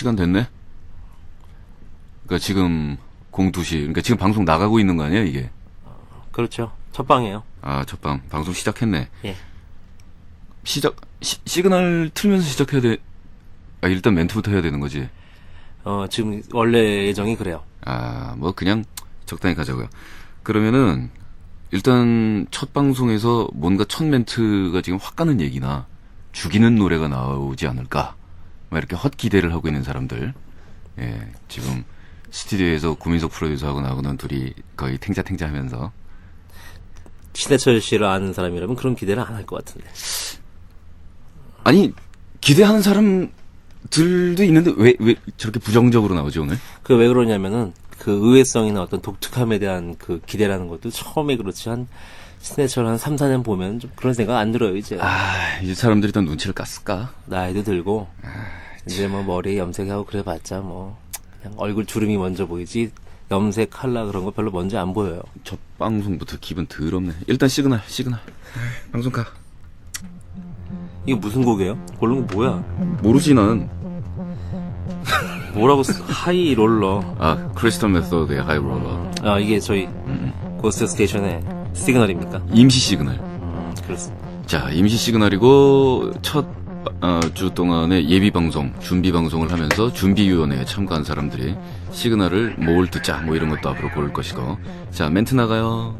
시간 됐네? 그러니까 지금 02시, 그러니까 지금 방송 나가고 있는 거 아니야, 이게? 그렇죠. 첫 방이에요. 아, 첫방. 방송 시작했네. 예. 시그널 틀면서 시작해야 돼. 아, 일단 멘트부터 해야 되는 거지. 지금 원래 예정이 그래요. 아, 뭐 그냥 적당히 가자고요. 그러면은 일단 첫 방송에서 뭔가 첫 멘트가 지금 확 가는 얘기나 죽이는 노래가 나오지 않을까? 막 이렇게 헛 기대를 하고 있는 사람들. 예, 지금 스튜디오에서 구민석 프로듀서하고 나하고는 둘이 거의 탱자탱자 하면서. 신해철 씨를 아는 사람이라면 그런 기대를 안 할 것 같은데. 아니, 기대하는 사람들도 있는데 왜 저렇게 부정적으로 나오지, 오늘? 그 왜 그러냐면은 그 의외성이나 어떤 독특함에 대한 그 기대라는 것도 처음에 그렇지 신해철 한 3, 4년 보면 좀 그런 생각 안 들어요, 이제. 아, 이제 사람들이 다 눈치를 깠을까? 나이도 들고, 이제 뭐 머리에 염색하고 그래 봤자 뭐, 그냥 얼굴 주름이 먼저 보이지, 염색, 컬러 그런 거 별로 먼저 안 보여요. 첫 방송부터 기분 더럽네. 일단 시그널. 방송 가. 이게 무슨 곡이에요? 고른 거 뭐야? 모르지, 난. 뭐라고, 하이 롤러. 아, 크리스탈 메소드의 하이롤러. 아, 이게 저희, 고스트 스테이션의 시그널입니까? 임시 시그널. 그렇습니다. 자, 임시 시그널이고, 첫, 주 동안의 예비 방송, 준비 방송을 하면서 준비위원회에 참가한 사람들이 시그널을 뭘 듣자, 뭐 이런 것도 앞으로 고를 것이고. 자, 멘트 나가요.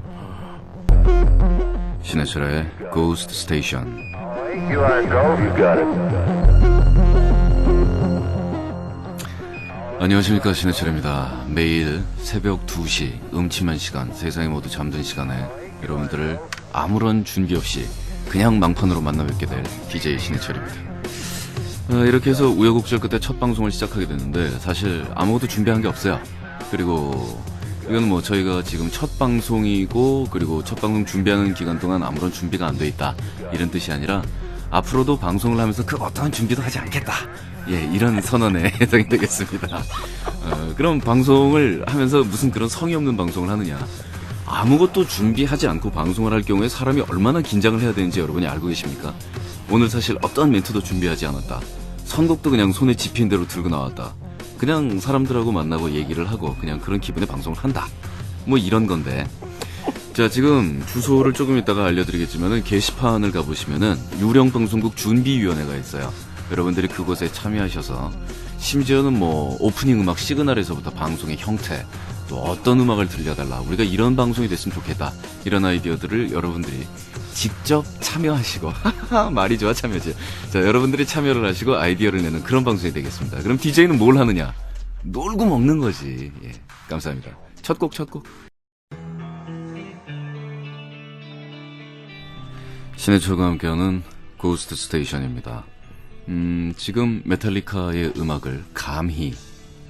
신해철의 고스트 스테이션. You are go. You got it. 안녕하십니까, 신해철입니다. 매일 새벽 2시 음침한 시간, 세상이 모두 잠든 시간에 여러분들을 아무런 준비 없이 그냥 망판으로 만나 뵙게 될 DJ 신해철입니다. 이렇게 해서 우여곡절 끝에 첫 방송을 시작하게 됐는데 사실 아무것도 준비한 게 없어요. 그리고 이건 뭐 저희가 지금 첫 방송이고 그리고 첫 방송 준비하는 기간 동안 아무런 준비가 안 돼 있다 이런 뜻이 아니라 앞으로도 방송을 하면서 그 어떠한 준비도 하지 않겠다. 예, 이런 선언에 해당이 되겠습니다. 그럼 방송을 하면서 무슨 그런 성의 없는 방송을 하느냐. 아무것도 준비하지 않고 방송을 할 경우에 사람이 얼마나 긴장을 해야 되는지 여러분이 알고 계십니까? 오늘 사실 어떠한 멘트도 준비하지 않았다. 선곡도 그냥 손에 집힌 대로 들고 나왔다. 그냥 사람들하고 만나고 얘기를 하고 그냥 그런 기분의 방송을 한다. 뭐 이런 건데. 자, 지금 주소를 조금 이따가 알려드리겠지만은 게시판을 가보시면은 유령방송국 준비위원회가 있어요. 여러분들이 그곳에 참여하셔서 심지어는 뭐 오프닝 음악 시그널에서부터 방송의 형태 또 어떤 음악을 들려달라 우리가 이런 방송이 됐으면 좋겠다 이런 아이디어들을 여러분들이 직접 참여하시고 말이 좋아 참여지. 자, 여러분들이 참여를 하시고 아이디어를 내는 그런 방송이 되겠습니다. 그럼 DJ는 뭘 하느냐? 놀고 먹는 거지. 예, 감사합니다. 첫 곡 신해철과 함께하는 고스트 스테이션입니다. 지금 메탈리카의 음악을 감히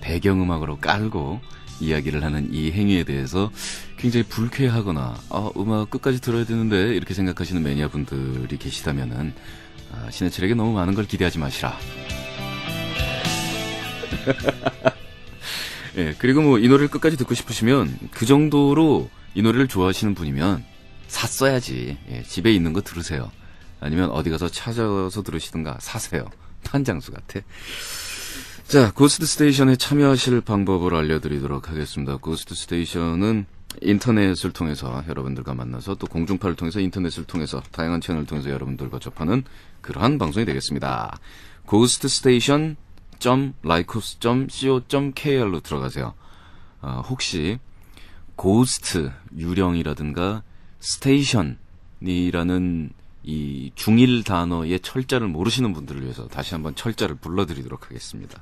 배경음악으로 깔고 이야기를 하는 이 행위에 대해서 굉장히 불쾌하거나 음악 끝까지 들어야 되는데 이렇게 생각하시는 매니아분들이 계시다면은 신해철에게 너무 많은 걸 기대하지 마시라. 예, 그리고 뭐 이 노래를 끝까지 듣고 싶으시면 그 정도로 이 노래를 좋아하시는 분이면 샀어야지. 예, 집에 있는 거 들으세요. 아니면 어디 가서 찾아서 들으시든가 사세요. 판장수 같아. 자, 고스트 스테이션에 참여하실 방법을 알려드리도록 하겠습니다. 고스트 스테이션은 인터넷을 통해서 여러분들과 만나서 또 공중파를 통해서 인터넷을 통해서 다양한 채널을 통해서 여러분들과 접하는 그러한 방송이 되겠습니다. ghoststation.lycos.co.kr로 들어가세요. 혹시 고스트 유령이라든가 스테이션이라는 이 중일 단어의 철자를 모르시는 분들을 위해서 다시 한번 철자를 불러드리도록 하겠습니다.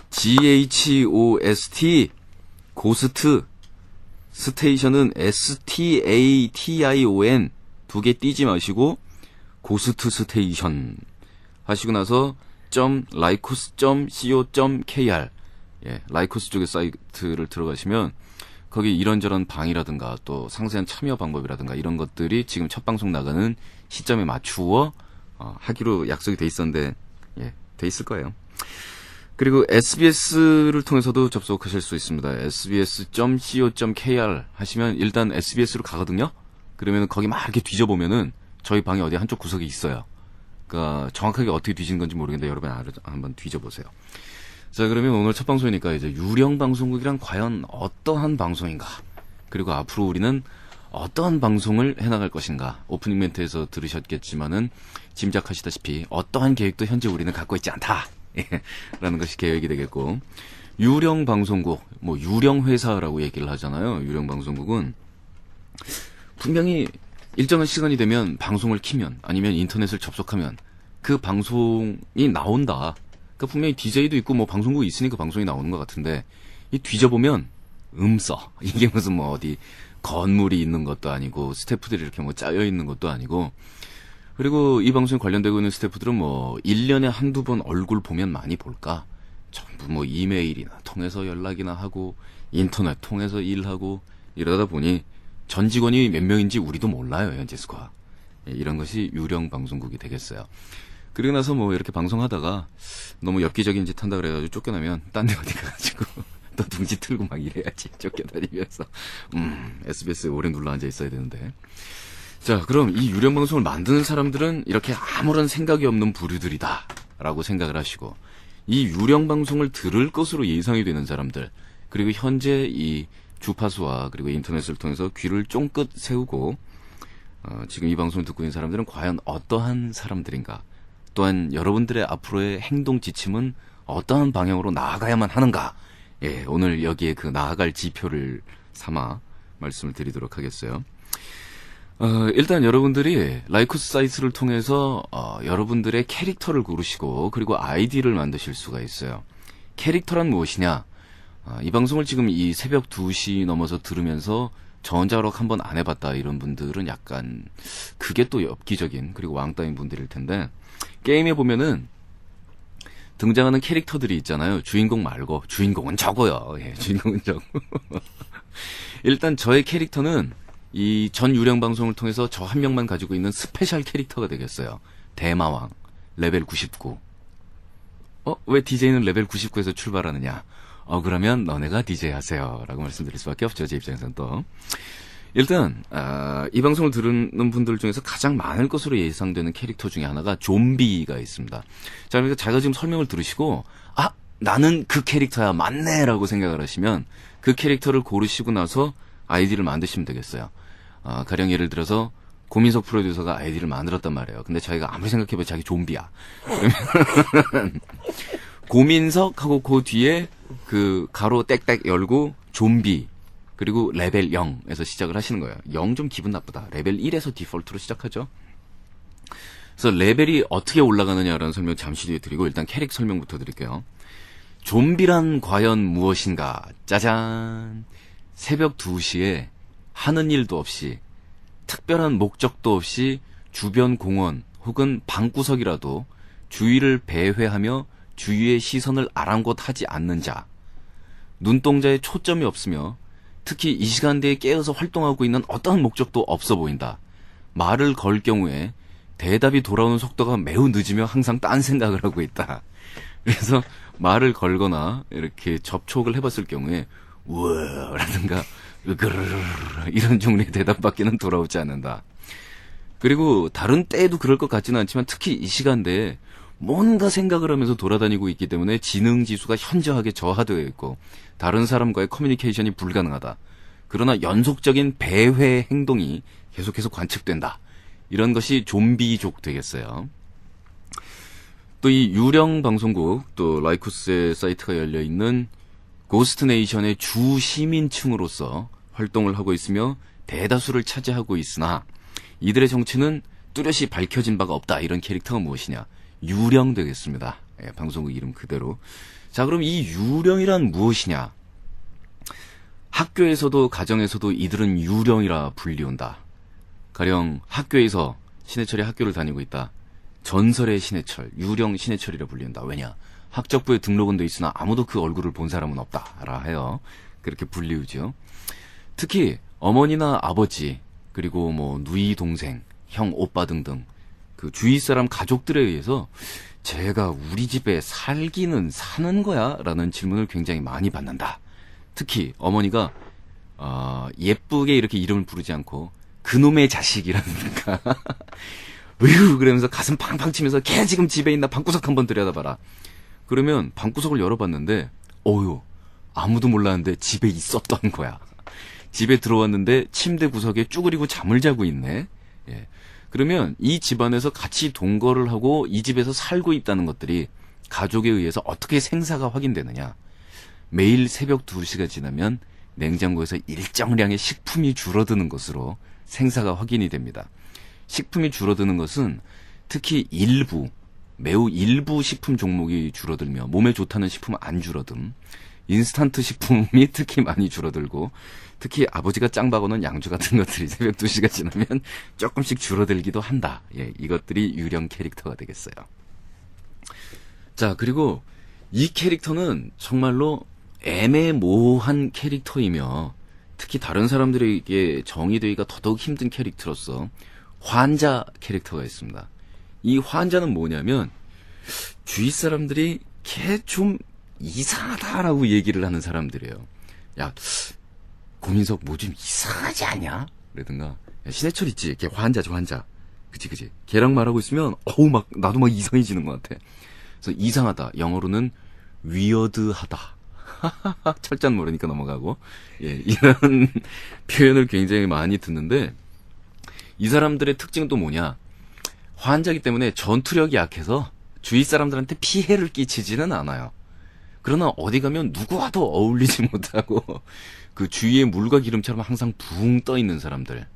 GHOST 고스트 스테이션은 STATION 두 개 띄지 마시고 고스트 스테이션 하시고 나서 .lycos.co.kr 예, 라이코스 쪽의 사이트를 들어가시면 거기 이런저런 방이라든가 또 상세한 참여 방법이라든가 이런 것들이 지금 첫 방송 나가는 시점에 맞추어 하기로 약속이 돼 있었는데 예, 돼 있을 거예요. 그리고 SBS를 통해서도 접속하실 수 있습니다. sbs.co.kr 하시면 일단 SBS로 가거든요. 그러면 거기 막 이렇게 뒤져보면은 저희 방에 어디 한쪽 구석에 있어요. 그러니까 정확하게 어떻게 뒤지는 건지 모르겠는데 여러분 한번 뒤져보세요. 자, 그러면 오늘 첫 방송이니까 이제 유령 방송국이란 과연 어떠한 방송인가? 그리고 앞으로 우리는 어떠한 방송을 해나갈 것인가? 오프닝 멘트에서 들으셨겠지만은 짐작하시다시피 어떠한 계획도 현재 우리는 갖고 있지 않다. 라는 것이 계획이 되겠고, 유령 방송국, 뭐 유령 회사라고 얘기를 하잖아요. 유령 방송국은 분명히 일정한 시간이 되면 방송을 키면 아니면 인터넷을 접속하면 그 방송이 나온다. 그러니까 분명히 DJ도 있고 뭐 방송국이 있으니까 방송이 나오는 것 같은데, 이 뒤져보면 음써. 이게 무슨 뭐 어디 건물이 있는 것도 아니고 스태프들이 이렇게 뭐 짜여 있는 것도 아니고, 그리고 이 방송에 관련되고 있는 스태프들은 뭐 1년에 한두 번 얼굴 보면 많이 볼까? 전부 뭐 이메일이나 통해서 연락이나 하고 인터넷 통해서 일하고 이러다 보니 전 직원이 몇 명인지 우리도 몰라요, 현재 수가. 이런 것이 유령 방송국이 되겠어요. 그리고 나서 뭐 이렇게 방송하다가 너무 엽기적인 짓 한다 그래가지고 쫓겨나면 딴 데 어디 가가지고 또 둥지 틀고 막 이래야지. 쫓겨다니면서 SBS에 오래 눌러 앉아 있어야 되는데. 자, 그럼 이 유령 방송을 만드는 사람들은 이렇게 아무런 생각이 없는 부류들이다 라고 생각을 하시고, 이 유령 방송을 들을 것으로 예상이 되는 사람들, 그리고 현재 이 주파수와 그리고 인터넷을 통해서 귀를 쫑긋 세우고 지금 이 방송을 듣고 있는 사람들은 과연 어떠한 사람들인가, 또한 여러분들의 앞으로의 행동 지침은 어떠한 방향으로 나아가야만 하는가. 예, 오늘 여기에 그 나아갈 지표를 삼아 말씀을 드리도록 하겠어요. 일단 여러분들이 라이쿠스 사이트를 통해서 여러분들의 캐릭터를 고르시고 그리고 아이디를 만드실 수가 있어요. 캐릭터란 무엇이냐? 이 방송을 지금 이 새벽 2시 넘어서 들으면서 저 혼자 록 한번 안 해봤다 이런 분들은 약간 그게 또 엽기적인 그리고 왕따인 분들일 텐데, 게임에 보면은 등장하는 캐릭터들이 있잖아요. 주인공 말고. 주인공은 저거요. 예, 주인공은 저거. 일단 저의 캐릭터는 이 전 유령 방송을 통해서 저 한 명만 가지고 있는 스페셜 캐릭터가 되겠어요. 대마왕. 레벨 99. 왜 DJ는 레벨 99에서 출발하느냐? 그러면 너네가 DJ 하세요. 라고 말씀드릴 수밖에 없죠. 제 입장에서는 또. 일단, 이 방송을 들은 분들 중에서 가장 많을 것으로 예상되는 캐릭터 중에 하나가 좀비가 있습니다. 자, 그러니까 제가 지금 설명을 들으시고, 나는 그 캐릭터야, 맞네! 라고 생각을 하시면, 그 캐릭터를 고르시고 나서 아이디를 만드시면 되겠어요. 가령 예를 들어서, 고민석 프로듀서가 아이디를 만들었단 말이에요. 근데 자기가 아무리 생각해봐도 자기 좀비야. 그러면, 고민석하고 그 뒤에 그 가로 땡땡 열고, 좀비. 그리고 레벨 0에서 시작을 하시는 거예요. 0 좀 기분 나쁘다. 레벨 1에서 디폴트로 시작하죠. 그래서 레벨이 어떻게 올라가느냐라는 설명 잠시 뒤에 드리고, 일단 캐릭 설명부터 드릴게요. 좀비란 과연 무엇인가? 짜잔. 새벽 2시에 하는 일도 없이, 특별한 목적도 없이 주변 공원 혹은 방구석이라도 주위를 배회하며 주위의 시선을 아랑곳하지 않는 자. 눈동자에 초점이 없으며 특히 이 시간대에 깨어서 활동하고 있는 어떠한 목적도 없어 보인다. 말을 걸 경우에 대답이 돌아오는 속도가 매우 늦으며 항상 딴 생각을 하고 있다. 그래서 말을 걸거나 이렇게 접촉을 해봤을 경우에 우와 라든가 으그르르 이런 종류의 대답밖에는 돌아오지 않는다. 그리고 다른 때에도 그럴 것 같지는 않지만 특히 이 시간대에 뭔가 생각을 하면서 돌아다니고 있기 때문에 지능지수가 현저하게 저하되어 있고 다른 사람과의 커뮤니케이션이 불가능하다. 그러나 연속적인 배회 행동이 계속해서 관측된다. 이런 것이 좀비족 되겠어요. 또 이 유령 방송국, 또 라이쿠스의 사이트가 열려있는 고스트네이션의 주 시민층으로서 활동을 하고 있으며 대다수를 차지하고 있으나 이들의 정체는 뚜렷이 밝혀진 바가 없다. 이런 캐릭터가 무엇이냐? 유령 되겠습니다. 예, 방송국 이름 그대로. 자, 그럼 이 유령이란 무엇이냐? 학교에서도 가정에서도 이들은 유령이라 불리운다. 가령 학교에서 신해철이 학교를 다니고 있다. 전설의 신해철, 유령 신해철이라 불린다. 왜냐? 학적부에 등록은 돼 있으나 아무도 그 얼굴을 본 사람은 없다라 해요. 그렇게 불리우죠. 특히 어머니나 아버지, 그리고 뭐 누이 동생, 형, 오빠 등등 그 주위 사람 가족들에 의해서 제가 우리 집에 살기는 사는 거야? 라는 질문을 굉장히 많이 받는다. 특히 어머니가 예쁘게 이렇게 이름을 부르지 않고 그놈의 자식이라든가 으유 그러면서 가슴 팡팡 치면서 걔 지금 집에 있나 방구석 한번 들여다봐라. 그러면 방구석을 열어봤는데 어휴 아무도 몰랐는데 집에 있었던 거야. 집에 들어왔는데 침대 구석에 쭈그리고 잠을 자고 있네. 예. 그러면 이 집안에서 같이 동거를 하고 이 집에서 살고 있다는 것들이 가족에 의해서 어떻게 생사가 확인되느냐. 매일 새벽 2시가 지나면 냉장고에서 일정량의 식품이 줄어드는 것으로 생사가 확인이 됩니다. 식품이 줄어드는 것은 특히 매우 일부 식품 종목이 줄어들며 몸에 좋다는 식품은 안 줄어듦. 인스턴트 식품이 특히 많이 줄어들고 특히 아버지가 짱박어놓은 양주 같은 것들이 새벽 2시가 지나면 조금씩 줄어들기도 한다. 예, 이것들이 유령 캐릭터가 되겠어요. 자, 그리고 이 캐릭터는 정말로 애매모호한 캐릭터이며 특히 다른 사람들에게 정의되기가 더더욱 힘든 캐릭터로서 환자 캐릭터가 있습니다. 이 환자는 뭐냐면 주위 사람들이 걔 좀 이상하다라고 얘기를 하는 사람들이에요. 야, 고민석 뭐 좀 이상하지 않냐? 그러든가 야, 신해철 있지? 걔 환자지 환자. 그치. 걔랑 말하고 있으면 막 나도 막 이상해지는 것 같아. 그래서 이상하다. 영어로는 weird하다. 철자는 모르니까 넘어가고. 예, 이런 표현을 굉장히 많이 듣는데 이 사람들의 특징은 또 뭐냐? 환자이기 때문에 전투력이 약해서 주위 사람들한테 피해를 끼치지는 않아요. 그러나 어디 가면 누구와도 어울리지 못하고 그 주위에 물과 기름처럼 항상 붕 떠 있는 사람들.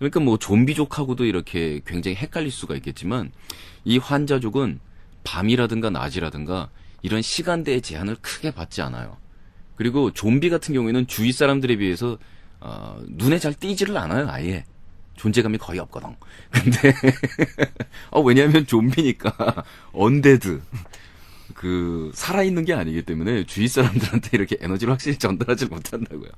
그러니까 뭐 좀비족하고도 이렇게 굉장히 헷갈릴 수가 있겠지만 이 환자족은 밤이라든가 낮이라든가 이런 시간대의 제한을 크게 받지 않아요. 그리고 좀비 같은 경우에는 주위 사람들에 비해서 눈에 잘 띄지를 않아요. 아예. 존재감이 거의 없거든. 근데 왜냐하면 좀비니까 언데드 살아있는 게 아니기 때문에 주위 사람들한테 이렇게 에너지를 확실히 전달하지 못한다고요.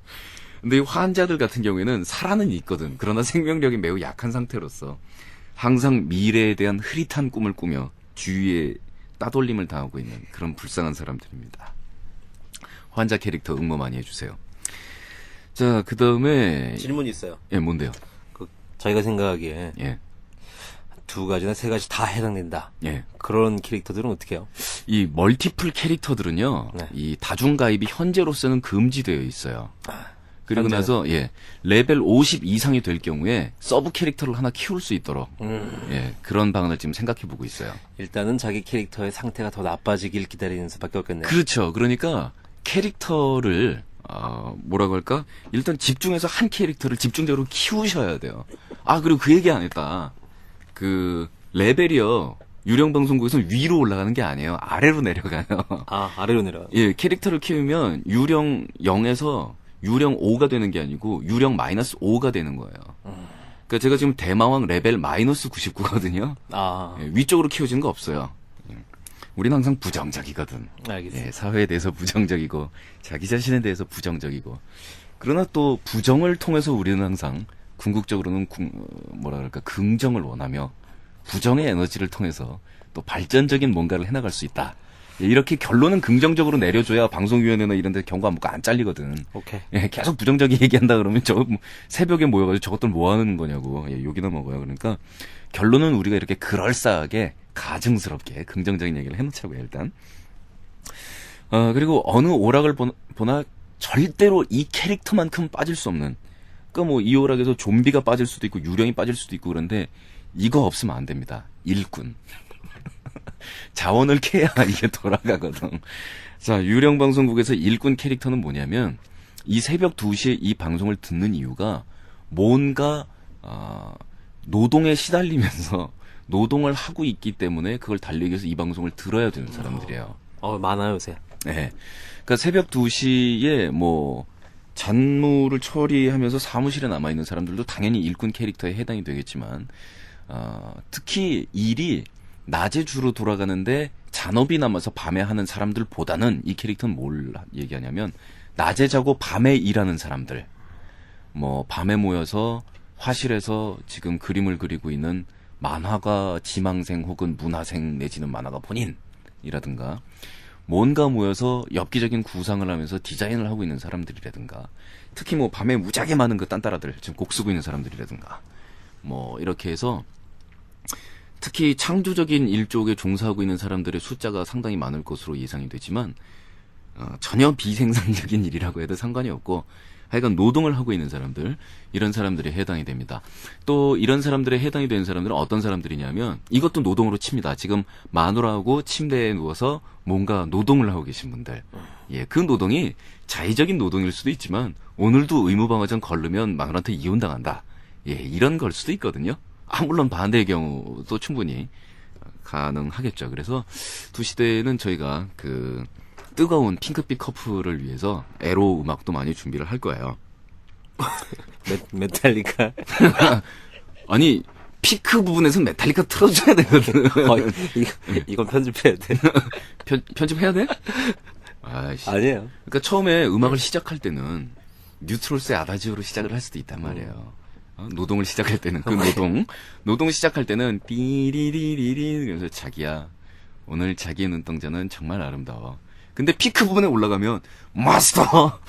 근데 이 환자들 같은 경우에는 살아는 있거든. 그러나 생명력이 매우 약한 상태로서 항상 미래에 대한 흐릿한 꿈을 꾸며 주위에 따돌림을 당하고 있는 그런 불쌍한 사람들입니다. 환자 캐릭터 응모 많이 해주세요. 자, 그 다음에 질문이 있어요. 예, 뭔데요? 저희가 생각하기에 예. 2가지나 3가지 다 해당된다. 예. 그런 캐릭터들은 어떻게 해요? 이 멀티플 캐릭터들은요, 네. 이 다중가입이 현재로서는 금지되어 있어요. 그리고 현재는? 나서, 레벨 50 이상이 될 경우에 서브 캐릭터를 하나 키울 수 있도록, 그런 방안을 지금 생각해 보고 있어요. 일단은 자기 캐릭터의 상태가 더 나빠지길 기다리는 수밖에 없겠네요. 그렇죠. 그러니까 캐릭터를, 뭐라고 할까? 일단 집중해서 한 캐릭터를 집중적으로 키우셔야 돼요. 그리고 그 얘기 안 했다. 레벨이요. 유령 방송국에서는 위로 올라가는 게 아니에요. 아래로 내려가요. 아래로 내려가요. 예, 캐릭터를 키우면 유령 0에서 유령 5가 되는 게 아니고 유령 마이너스 5가 되는 거예요. 그러니까 제가 지금 대마왕 레벨 마이너스 99거든요. 위쪽으로 키워지는 거 없어요. 우리는 항상 부정적이거든. 알겠습니다. 예, 사회에 대해서 부정적이고 자기 자신에 대해서 부정적이고 그러나 또 부정을 통해서 우리는 항상 궁극적으로는 긍정을 원하며 부정의 에너지를 통해서 또 발전적인 뭔가를 해나갈 수 있다. 이렇게 결론은 긍정적으로 내려줘야 방송위원회나 이런 데 경고 안 먹고 안 잘리거든. 오케이. 예, 계속 부정적인 얘기한다 그러면 새벽에 모여가지고 저것들 뭐 하는 거냐고. 욕이나 먹어요. 그러니까 결론은 우리가 이렇게 그럴싸하게 가증스럽게 긍정적인 얘기를 해놓자고요, 일단. 그리고 어느 오락을 보나 절대로 이 캐릭터만큼 빠질 수 없는. 그러니까 이 오락에서 좀비가 빠질 수도 있고 유령이 빠질 수도 있고 그런데 이거 없으면 안 됩니다. 일꾼. 자원을 캐야 이게 돌아가거든. 자, 유령 방송국에서 일꾼 캐릭터는 뭐냐면 이 새벽 2시에 이 방송을 듣는 이유가 뭔가 노동에 시달리면서 노동을 하고 있기 때문에 그걸 달리기 위해서 이 방송을 들어야 되는 사람들이에요. 많아요, 요새. 네. 그러니까 새벽 2시에 잔무를 처리하면서 사무실에 남아있는 사람들도 당연히 일꾼 캐릭터에 해당이 되겠지만, 특히 일이 낮에 주로 돌아가는데 잔업이 남아서 밤에 하는 사람들보다는 이 캐릭터는 뭘 얘기하냐면, 낮에 자고 밤에 일하는 사람들, 밤에 모여서 화실에서 지금 그림을 그리고 있는 만화가 지망생 혹은 문화생 내지는 만화가 본인이라든가, 뭔가 모여서 엽기적인 구상을 하면서 디자인을 하고 있는 사람들이라든가, 특히 밤에 무지하게 많은 딴따라들, 지금 곡 쓰고 있는 사람들이라든가, 이렇게 해서 특히 창조적인 일 쪽에 종사하고 있는 사람들의 숫자가 상당히 많을 것으로 예상이 되지만 전혀 비생산적인 일이라고 해도 상관이 없고 하여간 노동을 하고 있는 사람들, 이런 사람들에 해당이 됩니다. 또 이런 사람들에 해당이 되는 사람들은 어떤 사람들이냐면 이것도 노동으로 칩니다. 지금 마누라하고 침대에 누워서 뭔가 노동을 하고 계신 분들. 예, 그 노동이 자의적인 노동일 수도 있지만 오늘도 의무방어전 걸르면 마누라한테 이혼당한다. 예, 이런 걸 수도 있거든요. 물론 반대의 경우도 충분히 가능하겠죠. 그래서 2시대에는 저희가 그 뜨거운 핑크빛 커플을 위해서 에로 음악도 많이 준비를 할 거예요. 메탈리카. 아니, 피크 부분에서 메탈리카 틀어줘야 되거든. 이건 편집해야 돼. 편집해야 돼? 아이씨. 아니에요. 그러니까 처음에 음악을 시작할 때는 뉴트롤스의 아다지오로 시작을 할 수도 있단 말이에요. 노동을 시작할 때는 그 노동 시작할 때는 띠리리리리 그래서 자기야 오늘 자기의 눈동자는 정말 아름다워. 근데 피크 부분에 올라가면 마스터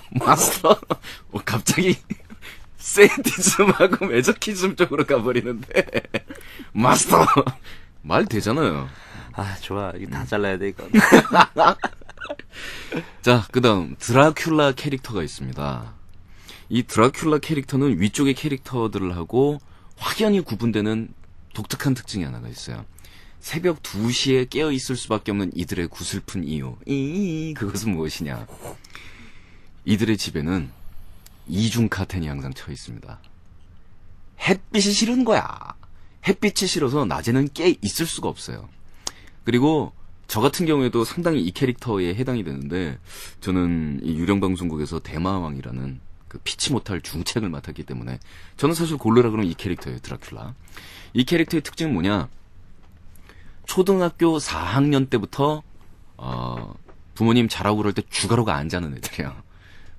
갑자기 세디즘하고 매저키즘 쪽으로 가버리는데 마스터 말 되잖아요. 좋아. 이거 다 잘라야 돼, 이거. 자, 그다음 드라큘라 캐릭터가 있습니다. 이 드라큘라 캐릭터는 위쪽의 캐릭터들을 하고 확연히 구분되는 독특한 특징이 하나가 있어요. 새벽 2시에 깨어있을 수밖에 없는 이들의 구슬픈 이유. 그것은 무엇이냐. 이들의 집에는 이중 카텐이 항상 쳐 있습니다. 햇빛이 싫은 거야. 햇빛이 싫어서 낮에는 깨 있을 수가 없어요. 그리고 저 같은 경우에도 상당히 이 캐릭터에 해당이 되는데 저는 이 유령방송국에서 대마왕이라는 그 피치 못할 중책을 맡았기 때문에 저는 사실 고르라 그러면 이 캐릭터예요. 드라큘라. 이 캐릭터의 특징은 뭐냐. 초등학교 4학년 때부터 부모님 자라고 그럴 때 주가로가 안 자는 애들이야.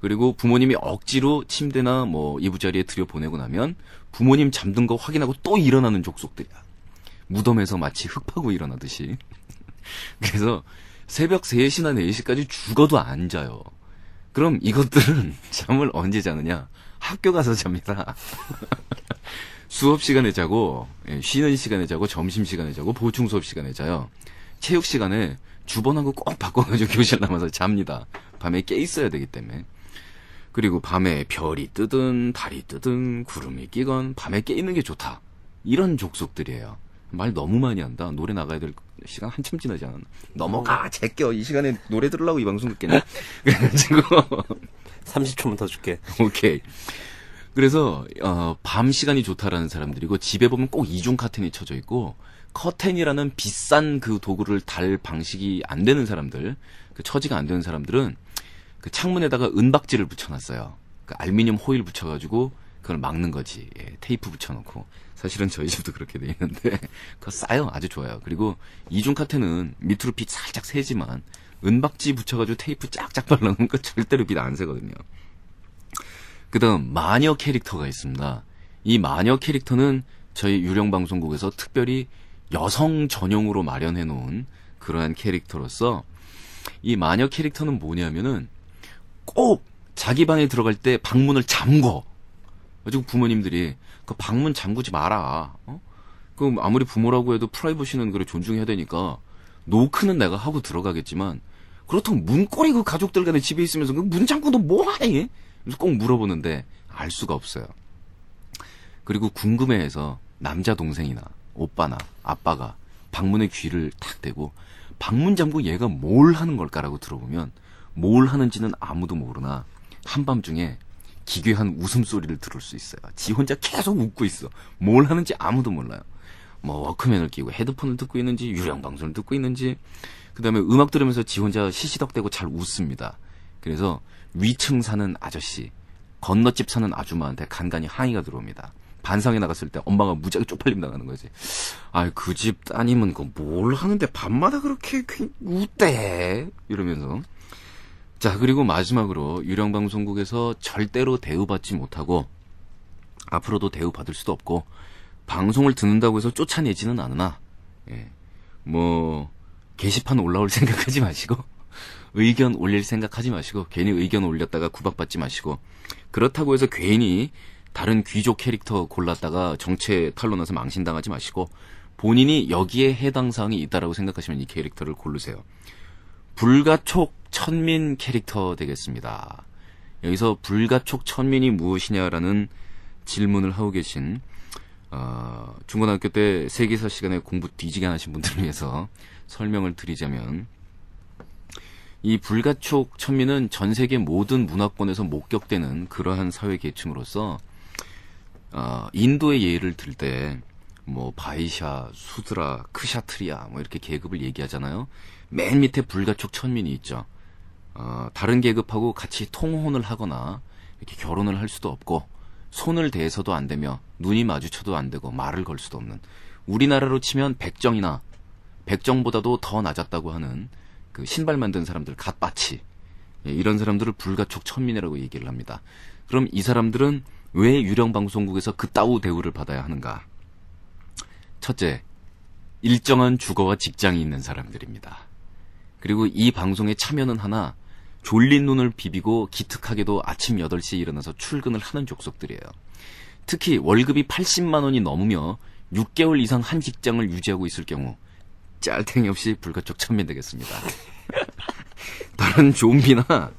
그리고 부모님이 억지로 침대나 뭐 이부자리에 들여보내고 나면 부모님 잠든 거 확인하고 또 일어나는 족속들이야. 무덤에서 마치 흙 파고 일어나듯이. 그래서 새벽 3시나 4시까지 죽어도 안 자요. 그럼 이것들은 잠을 언제 자느냐? 학교 가서 잡니다. 수업 시간에 자고, 쉬는 시간에 자고, 점심 시간에 자고, 보충 수업 시간에 자요. 체육 시간에 주번하고 꼭 바꿔가지고 교실 남아서 잡니다. 밤에 깨 있어야 되기 때문에. 그리고 밤에 별이 뜨든 달이 뜨든 구름이 끼건 밤에 깨 있는 게 좋다. 이런 족속들이에요. 말 너무 많이 한다. 노래 나가야 될 시간 한참 지나지 않았나. 넘어가 제껴. 이 시간에 노래 들으려고 이 방송 듣겠냐. 그래가지고 30초만 더 줄게. 오케이. 그래서 밤 시간이 좋다라는 사람들이고 집에 보면 꼭 이중 카텐이 쳐져 있고 커텐이라는 비싼 그 도구를 달 방식이 안 되는 사람들, 그 처지가 안 되는 사람들은 그 창문에다가 은박지를 붙여놨어요. 그 알루미늄 호일 붙여가지고 그걸 막는 거지. 예, 테이프 붙여놓고. 사실은 저희 집도 그렇게 돼 있는데 그거 싸요. 아주 좋아요. 그리고 이중 카텐은 밑으로 빛 살짝 새지만 은박지 붙여가지고 테이프 쫙쫙 발라놓은 거 절대로 빛 안 새거든요. 그 다음 마녀 캐릭터가 있습니다. 이 마녀 캐릭터는 저희 유령방송국에서 특별히 여성 전용으로 마련해 놓은 그러한 캐릭터로서 이 마녀 캐릭터는 뭐냐면은 꼭 자기 방에 들어갈 때 방문을 잠궈. 가지고 부모님들이 그 방문 잠그지 마라. 그 아무리 부모라고 해도 프라이버시는 그래 존중해야 되니까 노크는 내가 하고 들어가겠지만 그렇다고 문고리 그 가족들 간에 집에 있으면서 그 문 잠그고 너 뭐하니? 그래서 꼭 물어보는데 알 수가 없어요. 그리고 궁금해해서 남자 동생이나 오빠나 아빠가 방문에 귀를 탁 대고 방문 잠그고 얘가 뭘 하는 걸까라고 들어보면 뭘 하는지는 아무도 모르나 한밤중에 기괴한 웃음소리를 들을 수 있어요. 지 혼자 계속 웃고 있어. 뭘 하는지 아무도 몰라요. 뭐 워크맨을 끼고 헤드폰을 듣고 있는지 유령방송을 듣고 있는지 그 다음에 음악 들으면서 지 혼자 시시덕대고 잘 웃습니다. 그래서 위층 사는 아저씨, 건너집 사는 아줌마한테 간간히 항의가 들어옵니다. 반상에 나갔을 때 엄마가 무지하게 쪽팔림 당하는 거지. 그 집 따님은 뭘 하는데 밤마다 그렇게 웃대? 이러면서. 자, 그리고 마지막으로 유령방송국에서 절대로 대우받지 못하고 앞으로도 대우받을 수도 없고 방송을 듣는다고 해서 쫓아내지는 않으나 게시판 올라올 생각하지 마시고 의견 올릴 생각하지 마시고 괜히 의견 올렸다가 구박받지 마시고 그렇다고 해서 괜히 다른 귀족 캐릭터 골랐다가 정체 탈로 나서 망신당하지 마시고 본인이 여기에 해당 사항이 있다라고 생각하시면 이 캐릭터를 고르세요. 불가촉 천민 캐릭터 되겠습니다. 여기서 불가촉 천민이 무엇이냐라는 질문을 하고 계신 중고등학교 때 세계사 시간에 공부 뒤지게 하신 분들을 위해서 설명을 드리자면, 이 불가촉 천민은 전 세계 모든 문화권에서 목격되는 그러한 사회 계층으로서 인도의 예를 들 때 뭐 바이샤, 수드라, 크샤트리아 뭐 이렇게 계급을 얘기하잖아요. 맨 밑에 불가촉 천민이 있죠. 다른 계급하고 같이 통혼을 하거나 이렇게 결혼을 할 수도 없고 손을 대서도 안 되며 눈이 마주쳐도 안 되고 말을 걸 수도 없는, 우리나라로 치면 백정이나 백정보다도 더 낮았다고 하는 그 신발 만든 사람들, 갓바치, 이런 사람들을 불가촉 천민이라고 얘기를 합니다. 그럼 이 사람들은 왜 유령방송국에서 그따위 대우를 받아야 하는가? 첫째, 일정한 주거와 직장이 있는 사람들입니다. 그리고 이 방송에 참여는 하나 졸린 눈을 비비고 기특하게도 아침 8시에 일어나서 출근을 하는 족속들이에요. 특히 월급이 80만 원이 넘으며 6개월 이상 한 직장을 유지하고 있을 경우 짤탱이 없이 불가촉 천민 되겠습니다. 다른 좀비나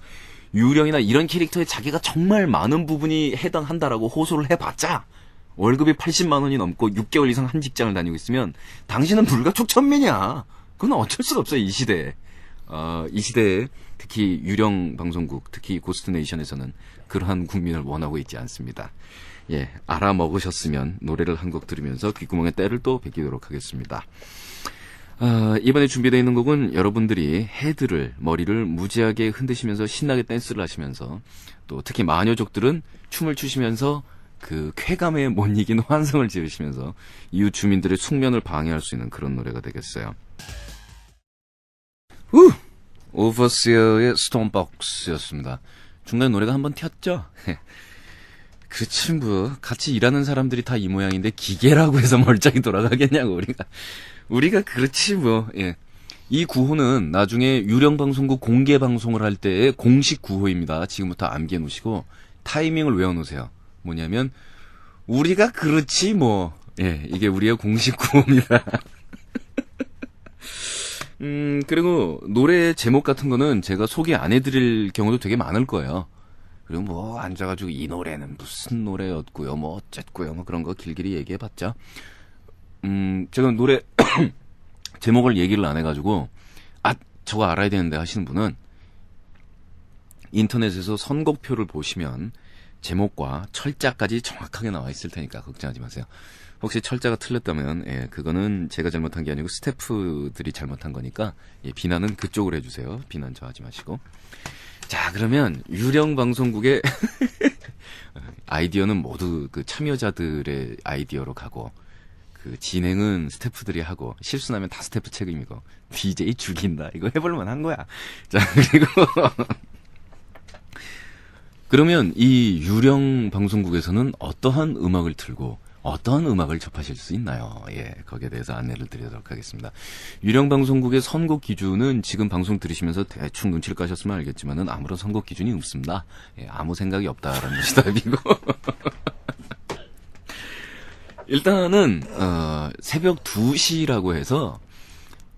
유령이나 이런 캐릭터에 자기가 정말 많은 부분이 해당한다라고 호소를 해봤자 월급이 80만 원이 넘고 6개월 이상 한 직장을 다니고 있으면 당신은 불가촉 천민이야. 그건 어쩔 수가 없어요, 이 시대에. 이 시대에 특히 유령 방송국, 특히 고스트네이션에서는 그러한 국민을 원하고 있지 않습니다. 예, 알아먹으셨으면 노래를 한 곡 들으면서 귓구멍에 때를 또 베끼도록 하겠습니다. 이번에 준비되어 있는 곡은 여러분들이 헤드를, 머리를 무지하게 흔드시면서 신나게 댄스를 하시면서, 또 특히 마녀족들은 춤을 추시면서 그 쾌감에 못 이긴 환성을 지으시면서 이웃 주민들의 숙면을 방해할 수 있는 그런 노래가 되겠어요. 오버시어의 스톤박스였습니다. 중간에 노래가 한번 튀었죠? 그 친구, 같이 일하는 사람들이 다 이 모양인데 기계라고 해서 멀쩡히 돌아가겠냐고, 우리가 그렇지 뭐. 예. 이 구호는 나중에 유령방송국 공개 방송을 할 때의 공식 구호입니다. 지금부터 암기해 놓으시고 타이밍을 외워 놓으세요. 뭐냐면 우리가 그렇지 뭐. 예, 이게 우리의 공식 구호입니다. 그리고 노래 제목 같은 거는 제가 소개 안 해드릴 경우도 되게 많을 거예요. 그리고 뭐 앉아가지고 이 노래는 무슨 노래였고요, 뭐 어쨌고요, 뭐 그런 거 길길이 얘기해봤자, 제가 노래 제목을 얘기를 안 해가지고 저거 알아야 되는데 하시는 분은 인터넷에서 선곡표를 보시면 제목과 철자까지 정확하게 나와 있을 테니까 걱정하지 마세요. 혹시 철자가 틀렸다면, 예, 그거는 제가 잘못한 게 아니고 스태프들이 잘못한 거니까, 예, 비난은 그쪽으로 해주세요. 비난 저 하지 마시고. 자, 그러면 유령방송국의 아이디어는 모두 그 참여자들의 아이디어로 가고, 그 진행은 스태프들이 하고, 실수나면 다 스태프 책임이고, DJ 죽인다, 이거 해볼만 한 거야. 자, 그리고 그러면 이 유령 방송국에서는 어떠한 음악을 틀고 어떠한 음악을 접하실 수 있나요? 예, 거기에 대해서 안내를 드리도록 하겠습니다. 유령 방송국의 선곡 기준은 지금 방송 들으시면서 대충 눈치를 까셨으면 알겠지만은 아무런 선곡 기준이 없습니다. 예, 아무 생각이 없다라는 것이 답이고. 일단은 새벽 2시라고 해서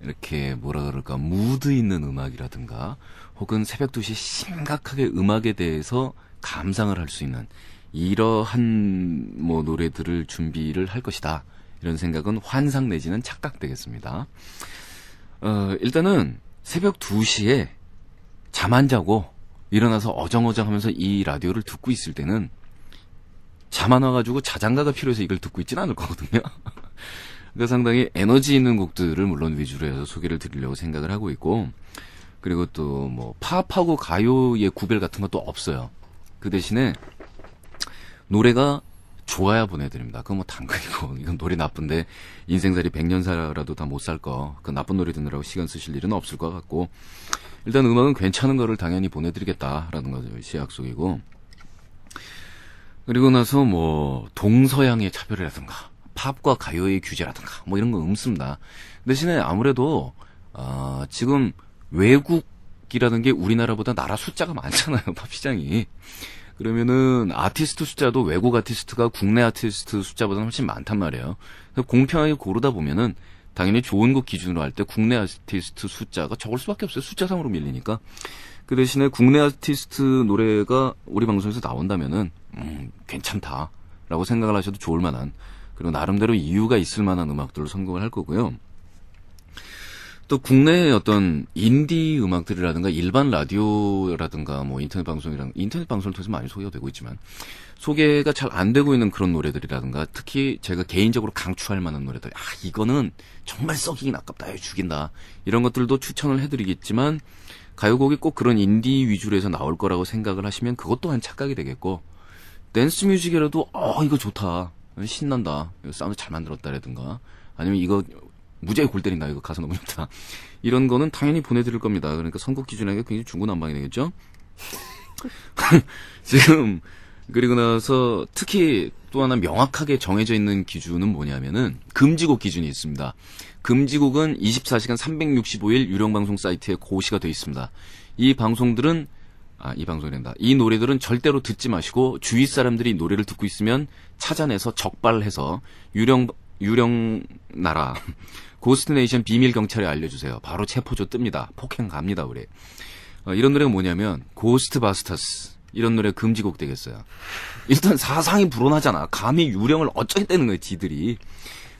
이렇게 뭐라 그럴까, 무드 있는 음악이라든가 혹은 새벽 2시 심각하게 음악에 대해서 감상을 할 수 있는 이러한 뭐 노래들을 준비를 할 것이다, 이런 생각은 환상 내지는 착각되겠습니다. 일단은 새벽 2시에 잠 안 자고 일어나서 어정어정 하면서 이 라디오를 듣고 있을 때는 잠 안 와가지고 자장가가 필요해서 이걸 듣고 있진 않을 거거든요. 그러니까 상당히 에너지 있는 곡들을 물론 위주로 해서 소개를 드리려고 생각을 하고 있고, 그리고 또 뭐 팝하고 가요의 구별 같은 것도 없어요. 그 대신에 노래가 좋아야 보내드립니다. 그건 뭐 당근이고, 이건 노래 나쁜데 인생살이 100년 살아도 다 못 살 거, 그 나쁜 노래 듣느라고 시간 쓰실 일은 없을 것 같고, 일단 음악은 괜찮은 거를 당연히 보내드리겠다라는 것이 약속이고, 그리고 나서 뭐 동서양의 차별이라든가 팝과 가요의 규제라든가 뭐 이런 거 없습니다. 대신에 아무래도 지금 외국이라는 게 우리나라보다 나라 숫자가 많잖아요, 팝 시장이. 그러면은 아티스트 숫자도 외국 아티스트가 국내 아티스트 숫자보다는 훨씬 많단 말이에요. 그래서 공평하게 고르다 보면은 당연히 좋은 곡 기준으로 할 때 국내 아티스트 숫자가 적을 수밖에 없어요. 숫자상으로 밀리니까. 그 대신에 국내 아티스트 노래가 우리 방송에서 나온다면은 괜찮다라고 생각을 하셔도 좋을 만한, 그리고 나름대로 이유가 있을 만한 음악들을 선곡을 할 거고요. 또 국내의 어떤 인디 음악들이라든가 일반 라디오라든가 뭐 인터넷 방송을 통해서 많이 소개가 되고 있지만 소개가 잘 안 되고 있는 그런 노래들이라든가, 특히 제가 개인적으로 강추할 만한 노래들, 이거는 정말 썩이긴 아깝다, 죽인다, 이런 것들도 추천을 해드리겠지만, 가요곡이 꼭 그런 인디 위주로 해서 나올 거라고 생각을 하시면 그것 또한 착각이 되겠고, 댄스 뮤직이라도 이거 좋다, 신난다, 이거 사운드 잘 만들었다라든가, 아니면 이거 무지하게 골 때린다, 이거 가사 너무 좋다, 이런 거는 당연히 보내드릴 겁니다. 그러니까 선곡 기준에게 굉장히 중구난방이 되겠죠. 지금 그리고 나서 특히 또 하나 명확하게 정해져 있는 기준은 뭐냐면은 금지곡 기준이 있습니다. 금지곡은 24시간 365일 유령방송 사이트에 고시가 되어 있습니다. 이 노래들은 절대로 듣지 마시고, 주위 사람들이 노래를 듣고 있으면 찾아내서 적발해서 유령나라 고스트네이션 비밀경찰에 알려주세요. 바로 체포조 뜹니다. 폭행 갑니다, 우리. 이런 노래가 뭐냐면 고스트바스터스, 이런 노래 금지곡 되겠어요. 일단 사상이 불온하잖아. 감히 유령을 어쩌겠다는 거예요, 지들이.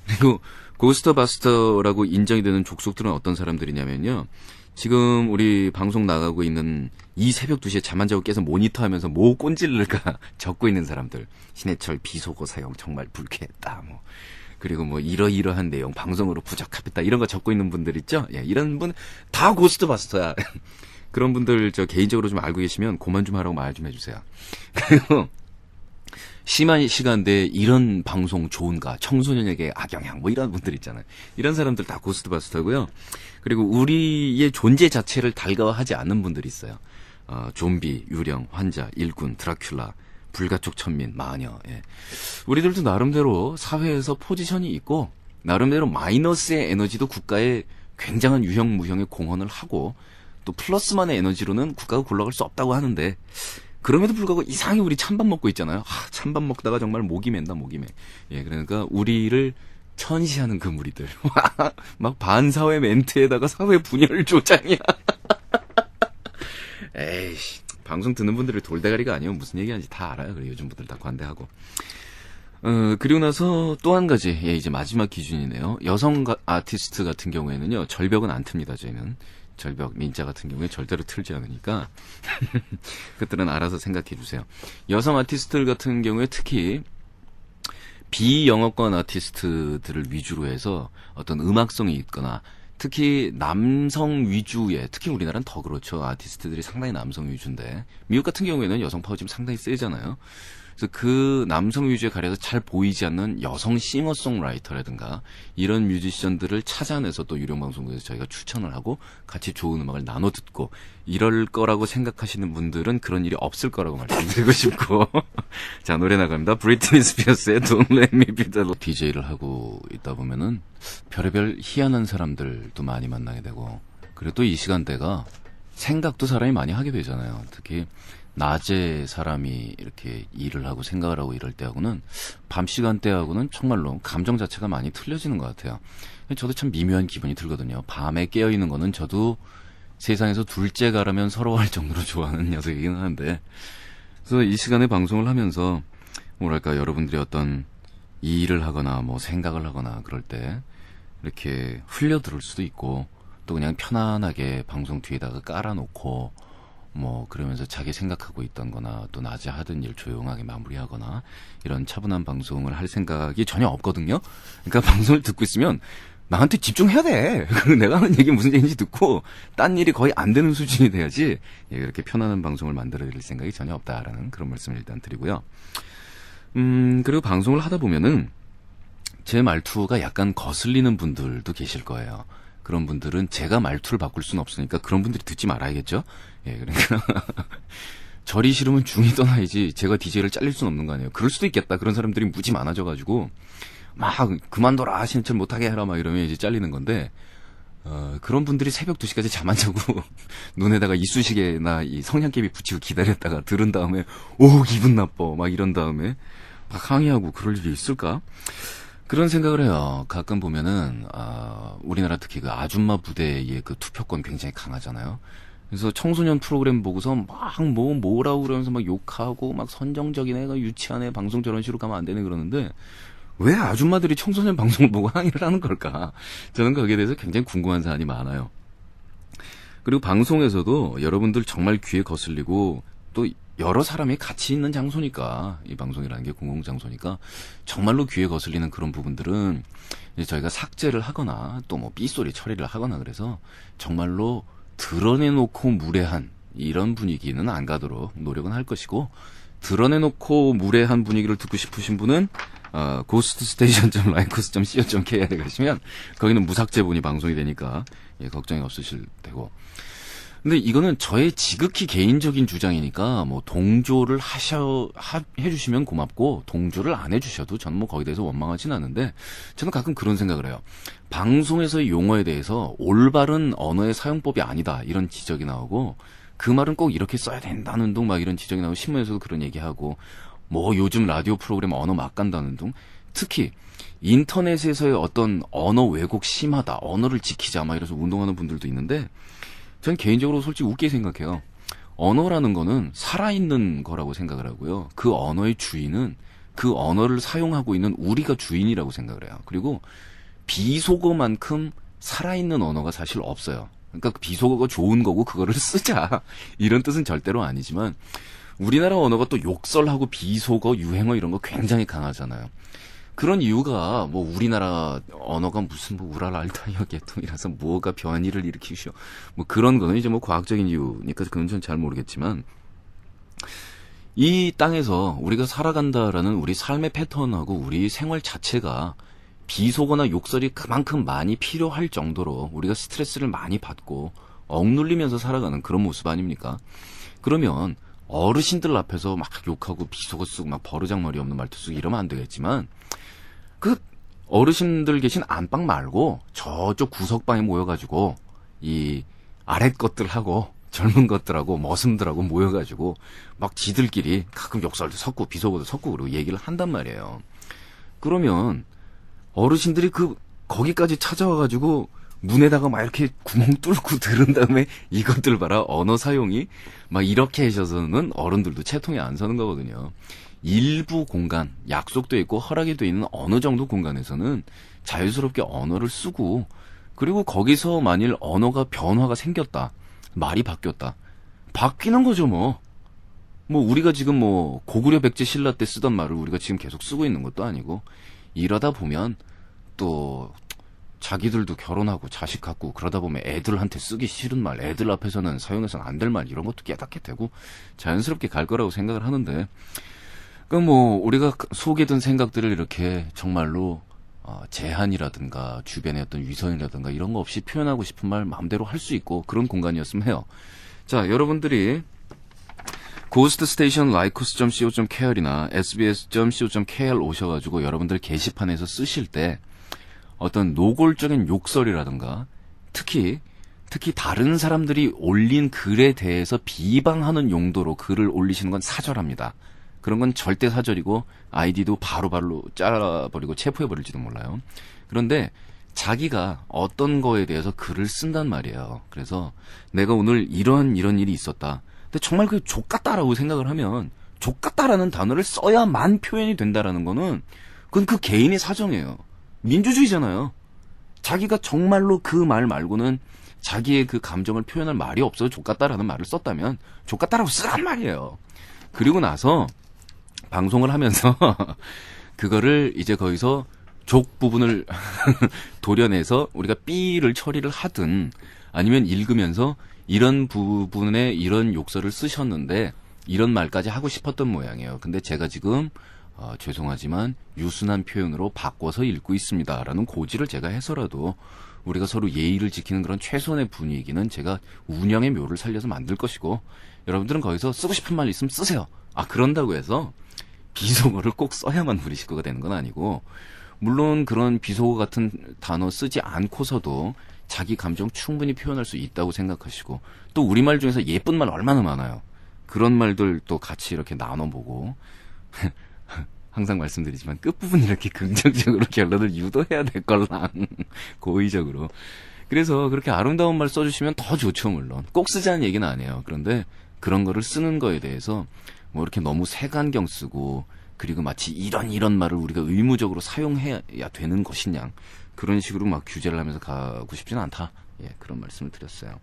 그리고 고스트바스터라고 인정이 되는 족속들은 어떤 사람들이냐면요, 지금 우리 방송 나가고 있는 이 새벽 2시에 잠 안 자고 깨서 모니터하면서 뭐 꼰질를까 적고 있는 사람들. 신해철 비속어 사용 정말 불쾌했다, 뭐. 그리고 뭐 이러이러한 내용 방송으로 부적합했다, 이런 거 적고 있는 분들 있죠? 예, 이런 분 다 고스트바스터야. 그런 분들 개인적으로 좀 알고 계시면 그만 좀 하라고 말 좀 해주세요. 그리고 심한 시간대에 이런 방송 좋은가, 청소년에게 악영향, 뭐 이런 분들 있잖아요. 이런 사람들 다 고스트바스터고요. 그리고 우리의 존재 자체를 달가워하지 않는 분들이 있어요. 좀비, 유령, 환자, 일꾼, 드라큘라, 불가촉 천민, 마녀. 예. 우리들도 나름대로 사회에서 포지션이 있고, 나름대로 마이너스의 에너지도 국가에 굉장한 유형 무형의 공헌을 하고, 또 플러스만의 에너지로는 국가가 굴러갈 수 없다고 하는데, 그럼에도 불구하고 이상하게 우리 찬밥 먹고 있잖아요. 찬밥 먹다가 정말 목이 맨다, 목이 매. 예, 그러니까 우리를 천시하는 그 무리들. 막 반사회 멘트에다가 사회 분열 조장이야. 에이씨, 방송 듣는 분들이 돌대가리가 아니면 무슨 얘기하는지 다 알아요. 그래, 요즘 분들 다 관대하고. 그리고 나서 또 한 가지, 이제 마지막 기준이네요. 여성 아티스트 같은 경우에는요, 절벽은 안 틉니다, 저희는. 절벽, 민자 같은 경우에 절대로 틀지 않으니까 그것들은 알아서 생각해 주세요. 여성 아티스트들 같은 경우에 특히 비영어권 아티스트들을 위주로 해서 어떤 음악성이 있거나, 특히 남성 위주의, 특히 우리나라는 더 그렇죠. 아티스트들이 상당히 남성 위주인데, 미국 같은 경우에는 여성 파워 지금 상당히 세잖아요. 그래서 그 남성 위주에 가려서 잘 보이지 않는 여성 싱어송라이터라든가 이런 뮤지션들을 찾아내서 또 유령방송국에서 저희가 추천을 하고 같이 좋은 음악을 나눠 듣고 이럴 거라고 생각하시는 분들은 그런 일이 없을 거라고 말씀드리고 싶고. 자, 노래 나갑니다. 브리트니 스피어스의 Don't Let Me Be The DJ를 하고 있다 보면은 별의별 희한한 사람들도 많이 만나게 되고, 그리고 또 이 시간대가 생각도 사람이 많이 하게 되잖아요. 특히 낮에 사람이 이렇게 일을 하고 생각을 하고 이럴 때하고는 밤 시간대하고는 정말로 감정 자체가 많이 틀려지는 것 같아요. 저도 참 미묘한 기분이 들거든요. 밤에 깨어있는 거는 저도 세상에서 둘째가라면 서러워할 정도로 좋아하는 녀석이긴 한데, 그래서 이 시간에 방송을 하면서 뭐랄까, 여러분들이 어떤 일을 하거나 뭐 생각을 하거나 그럴 때 이렇게 흘려 들을 수도 있고, 또 그냥 편안하게 방송 뒤에다가 깔아놓고 뭐 그러면서 자기 생각하고 있던 거나, 또 낮에 하던 일 조용하게 마무리하거나, 이런 차분한 방송을 할 생각이 전혀 없거든요. 그러니까 방송을 듣고 있으면 나한테 집중해야 돼. 내가 하는 얘기 무슨 얘기인지 듣고 딴 일이 거의 안 되는 수준이 돼야지 그렇게 편안한 방송을 만들어 드릴 생각이 전혀 없다라는 그런 말씀을 일단 드리고요. 그리고 방송을 하다 보면은 제 말투가 약간 거슬리는 분들도 계실 거예요. 그런 분들은 제가 말투를 바꿀 수는 없으니까 그런 분들이 듣지 말아야겠죠? 예, 그러니까 절이 싫으면 중이 떠나야지 제가 DJ를 잘릴 수는 없는 거 아니에요. 그럴 수도 있겠다. 그런 사람들이 무지 많아져가지고 막 그만둬라, 신청 못하게 해라 막 이러면 이제 잘리는 건데, 그런 분들이 새벽 2시까지 잠 안 자고 눈에다가 이쑤시개나 이 성냥개비 붙이고 기다렸다가 들은 다음에 오 기분 나빠 막 이런 다음에 막 항의하고 그럴 일이 있을까? 그런 생각을 해요. 가끔 보면은 우리나라 특히 그 아줌마 부대의 그 투표권 굉장히 강하잖아요. 그래서 청소년 프로그램 보고서 막 뭐라고 그러면서 막 욕하고 막 선정적인 애가 유치한 애 방송 저런 식으로 가면 안 되네 그러는데 왜 아줌마들이 청소년 방송을 보고 항의를 하는 걸까? 저는 거기에 대해서 굉장히 궁금한 사안이 많아요. 그리고 방송에서도 여러분들 정말 귀에 거슬리고 또 여러 사람이 같이 있는 장소니까 이 방송이라는 게 공공장소니까 정말로 귀에 거슬리는 그런 부분들은 이제 저희가 삭제를 하거나 또 뭐 삐소리 처리를 하거나 그래서 정말로 드러내놓고 무례한 이런 분위기는 안 가도록 노력은 할 것이고 드러내놓고 무례한 분위기를 듣고 싶으신 분은 ghoststation.lycos.co.kr에 가시면 거기는 무삭제본이 방송이 되니까 걱정이 없으실 테고 근데 이거는 저의 지극히 개인적인 주장이니까 뭐 동조를 해주시면 고맙고 동조를 안 해주셔도 저는 뭐 거기에 대해서 원망하진 않는데 저는 가끔 그런 생각을 해요. 방송에서의 용어에 대해서 올바른 언어의 사용법이 아니다 이런 지적이 나오고 그 말은 꼭 이렇게 써야 된다는 둥 막 이런 지적이 나오고 신문에서도 그런 얘기하고 뭐 요즘 라디오 프로그램 언어 막 간다는 둥 특히 인터넷에서의 어떤 언어 왜곡 심하다 언어를 지키자 막 이래서 운동하는 분들도 있는데 전 개인적으로 솔직히 웃게 생각해요. 언어라는 거는 살아있는 거라고 생각을 하고요. 그 언어의 주인은 그 언어를 사용하고 있는 우리가 주인이라고 생각을 해요. 그리고 비속어만큼 살아있는 언어가 사실 없어요. 그러니까 비속어가 좋은 거고 그거를 쓰자 이런 뜻은 절대로 아니지만 우리나라 언어가 또 욕설하고 비속어, 유행어 이런 거 굉장히 강하잖아요. 그런 이유가 뭐 우리나라 언어가 무슨 뭐 우랄알타이어 계통이라서 뭐가 변이를 일으키시오 뭐 그런 거는 이제 뭐 과학적인 이유니까 그건 전 잘 모르겠지만 이 땅에서 우리가 살아간다라는 우리 삶의 패턴하고 우리 생활 자체가 비속어나 욕설이 그만큼 많이 필요할 정도로 우리가 스트레스를 많이 받고 억눌리면서 살아가는 그런 모습 아닙니까? 그러면 어르신들 앞에서 막 욕하고 비속어 쓰고 막 버르장머리 없는 말투 쓰고 이러면 안 되겠지만 그 어르신들 계신 안방 말고 저쪽 구석방에 모여가지고 이 아랫 것들하고 젊은 것들하고 머슴들하고 모여가지고 막 지들끼리 가끔 욕설도 섞고 비속어도 섞고 그리고 얘기를 한단 말이에요. 그러면 어르신들이 거기까지 찾아와가지고 문에다가 막 이렇게 구멍 뚫고 들은 다음에 이것들 봐라 언어 사용이 막 이렇게 하셔서는 어른들도 채통이 안 서는 거거든요. 일부 공간, 약속돼 있고 허락이 돼 있는 어느 정도 공간에서는 자유스럽게 언어를 쓰고 그리고 거기서 만일 언어가 변화가 생겼다. 말이 바뀌었다. 바뀌는 거죠 뭐. 뭐 우리가 지금 뭐 고구려 백제 신라 때 쓰던 말을 우리가 지금 계속 쓰고 있는 것도 아니고 이러다 보면 또 자기들도 결혼하고 자식 갖고 그러다 보면 애들한테 쓰기 싫은 말, 애들 앞에서는 사용해서는 안 될 말 이런 것도 깨닫게 되고 자연스럽게 갈 거라고 생각을 하는데 그럼 뭐 우리가 속에 든 생각들을 이렇게 정말로 제한이라든가 주변의 어떤 위선이라든가 이런 거 없이 표현하고 싶은 말 마음대로 할 수 있고 그런 공간이었으면 해요. 자, 여러분들이 ghoststation.lycos.co.kr이나 sbs.co.kr 오셔가지고 여러분들 게시판에서 쓰실 때 어떤 노골적인 욕설이라든가 특히 다른 사람들이 올린 글에 대해서 비방하는 용도로 글을 올리시는 건 사절합니다. 그런 건 절대 사절이고 아이디도 바로바로 잘라버리고 체포해버릴지도 몰라요. 그런데 자기가 어떤 거에 대해서 글을 쓴단 말이에요. 그래서 내가 오늘 이런 일이 있었다. 근데 정말 그 족같다라고 생각을 하면 족같다라는 단어를 써야만 표현이 된다라는 거는 그건 그 개인의 사정이에요. 민주주의잖아요. 자기가 정말로 그 말 말고는 자기의 그 감정을 표현할 말이 없어서 족같다라는 말을 썼다면 족같다라고 쓰란 말이에요. 그리고 나서 방송을 하면서 그거를 이제 거기서 족 부분을 도려내서 우리가 삐를 처리를 하든 아니면 읽으면서 이런 부분에 이런 욕설을 쓰셨는데 이런 말까지 하고 싶었던 모양이에요. 근데 제가 지금 죄송하지만 유순한 표현으로 바꿔서 읽고 있습니다라는 고지를 제가 해서라도 우리가 서로 예의를 지키는 그런 최소한의 분위기는 제가 운영의 묘를 살려서 만들 것이고 여러분들은 거기서 쓰고 싶은 말 있으면 쓰세요. 그런다고 해서 비속어를 꼭 써야만 우리 식구가 되는 건 아니고 물론 그런 비속어 같은 단어 쓰지 않고서도 자기 감정 충분히 표현할 수 있다고 생각하시고 또 우리말 중에서 예쁜 말 얼마나 많아요. 그런 말들 또 같이 이렇게 나눠보고 항상 말씀드리지만 끝부분 이렇게 긍정적으로 결론을 유도해야 될 걸랑 고의적으로. 그래서 그렇게 아름다운 말 써주시면 더 좋죠. 물론 꼭 쓰자는 얘기는 아니에요. 그런데 그런 거를 쓰는 거에 대해서 뭐 이렇게 너무 색안경 쓰고 그리고 마치 이런 말을 우리가 의무적으로 사용해야 되는 것이냐 그런 식으로 막 규제를 하면서 가고 싶지는 않다. 예, 그런 말씀을 드렸어요.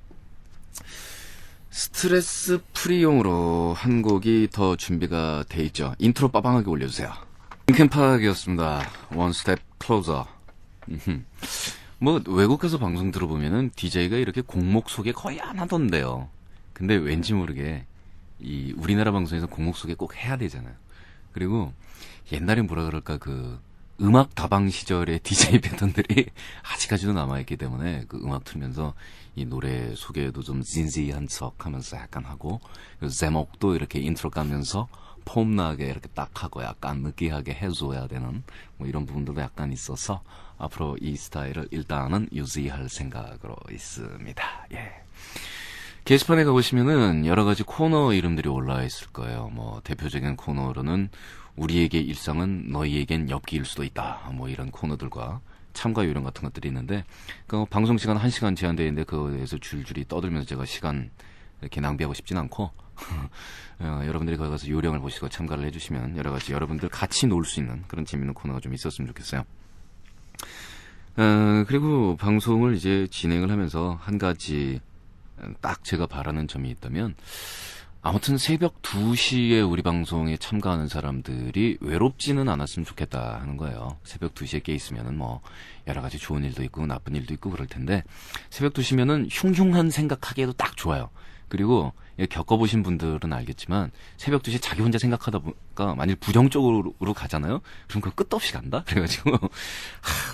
스트레스 프리용으로 한 곡이 더 준비가 돼 있죠. 인트로 빠방하게 올려주세요. 링킨 파악이었습니다. One Step Closer. 뭐 외국 가서 방송 들어보면은 DJ가 이렇게 곡목 소개 거의 안 하던데요. 근데 왠지 모르게 이 우리나라 방송에서 곡목 소개 꼭 해야 되잖아요. 그리고 옛날에 뭐라 그럴까 그 음악 다방 시절의 DJ 패턴들이 아직까지도 남아있기 때문에 그 음악 틀면서 이 노래 소개도 좀 진지한 척 하면서 약간 하고 제목도 이렇게 인트로 까면서 폼나게 이렇게 딱 하고 약간 느끼하게 해줘야 되는 뭐 이런 부분들도 약간 있어서 앞으로 이 스타일을 일단은 유지할 생각으로 있습니다. 예. 게시판에 가보시면은 여러 가지 코너 이름들이 올라와 있을 거예요. 뭐 대표적인 코너로는 우리에게 일상은 너희에겐 엽기일 수도 있다. 뭐 이런 코너들과 참가 요령 같은 것들이 있는데 그 방송 시간 1시간 제한되어 있는데 그거에 대해서 줄줄이 떠들면서 제가 시간 이렇게 낭비하고 싶진 않고 여러분들이 거기 가서 요령을 보시고 참가를 해주시면 여러 가지 여러분들 같이 놀 수 있는 그런 재밌는 코너가 좀 있었으면 좋겠어요. 그리고 방송을 이제 진행을 하면서 한 가지 딱 제가 바라는 점이 있다면 아무튼 새벽 2시에 우리 방송에 참가하는 사람들이 외롭지는 않았으면 좋겠다 하는 거예요. 새벽 2시에 깨 있으면은 뭐 여러 가지 좋은 일도 있고 나쁜 일도 있고 그럴 텐데 새벽 2시면은 흉흉한 생각하기에도 딱 좋아요. 그리고 겪어보신 분들은 알겠지만 새벽 2시에 자기 혼자 생각하다 보니까 만일 부정적으로 가잖아요? 그럼 그거 끝도 없이 간다? 그래가지고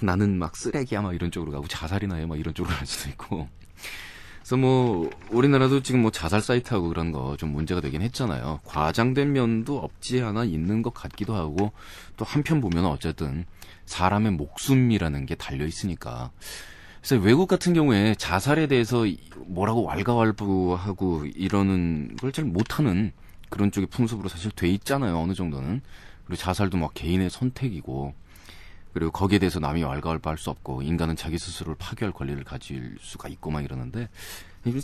나는 막 쓰레기야 막 이런 쪽으로 가고 자살이나 해 막 이런 쪽으로 갈 수도 있고 그래서 뭐 우리나라도 지금 뭐 자살 사이트하고 그런 거 좀 문제가 되긴 했잖아요. 과장된 면도 없지 않아 있는 것 같기도 하고 또 한편 보면 어쨌든 사람의 목숨이라는 게 달려 있으니까. 그래서 외국 같은 경우에 자살에 대해서 뭐라고 왈가왈부하고 이러는 걸 잘 못하는 그런 쪽의 풍습으로 사실 돼 있잖아요. 어느 정도는. 그리고 자살도 막 개인의 선택이고 그리고 거기에 대해서 남이 왈가왈부할 수 없고 인간은 자기 스스로를 파괴할 권리를 가질 수가 있고 막 이러는데